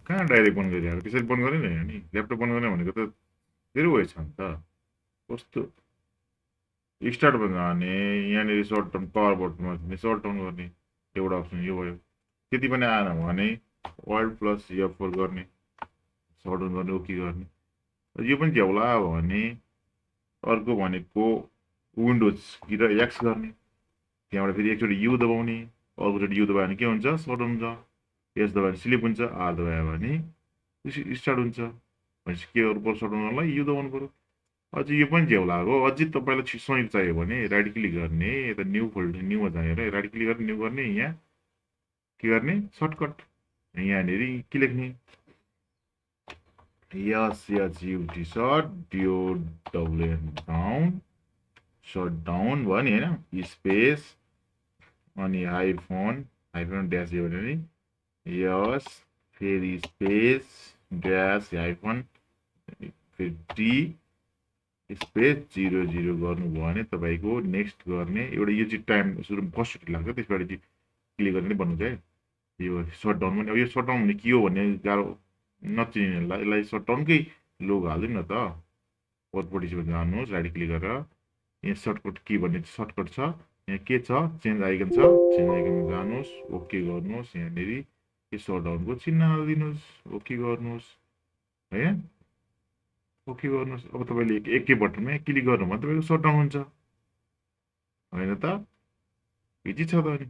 कहाँ डाइरेक्ट बन्द गरिहाल्यो त्यसरी बन्द गर्ने नि अनि ल्यापटप बन्द गर्ने भनेको त धेरै वे छ नि त कस्तो स्टार्टमा जाने यहाँनिर सर्ट टर्म पावर बटनमा सर्ट डाउन गर्ने एउटा अप्सन यो भयो त्यति पनि आएन भने वर्ल्ड प्लस F4 गर्ने सर्ट डाउन गर्ने ओके गर्ने यो पनि झ्याउला भने अर्को भनेको विन्डोज र एक्स गर्ने त्यहाँबाट फेरि एकचोटि यु दबाउने अर्कोचोटि यु दबायो भने के हुन्छ सर्ट डाउन हुन्छ एस दबायो भने स्लिप हुन्छ आर दबायो भने स्टार्ट हुन्छ भनेपछि के गर्नु पर्छ सर्ट डाउन गर्नलाई यु दबाउनु पर्यो अझै यो पनि झ्याउ लाग्यो अझै तपाईँलाई समय चाहियो भने राइट क्लिक गर्ने यता new folder pneuma जाएर right click गर्ने न्यू गर्ने यहाँ के गर्ने सर्टकट यहाँनिर के लेख्ने SHUT short DOWN down short down भयो नि होइन स्पेस अनि हाइफन ड्यास यो भने नि यस फेरि स्पेस ड्यास हाइफन फेरि टी स्पेस 00 गर्नुभयो भने तपाईँको नेक्स्ट गर्ने एउटा यो चाहिँ टाइम सुरु फर्स्ट लाग्छ त्यसबाट चाहिँ क्लिक गर्ने बन्नु चाहिँ यो सटडाउन पनि अब यो सटडाउन भने के हो भन्ने गाह्रो नचिन्नेलाई यसलाई सटडाउनकै लोगो हालिदिउँ न त पटपट्टि जानुहोस् राइट क्लिक गरेर यहाँ सर्टकट के भन्ने सर्टकट छ यहाँ के छ चेन्ज आइकन छ चेन्ज आइकनमा जानुहोस् ओके गर्नुहोस् यहाँनिर यो सटडाउनको चिन्ह हालिदिनुहोस् ओके गर्नुहोस् होइन ओके गर्नुहोस् अब तपाईँले एकै बटनमा क्लिक गर्नुभयो भने तपाईँको सटडाउन हुन्छ होइन त इजी छ त अनि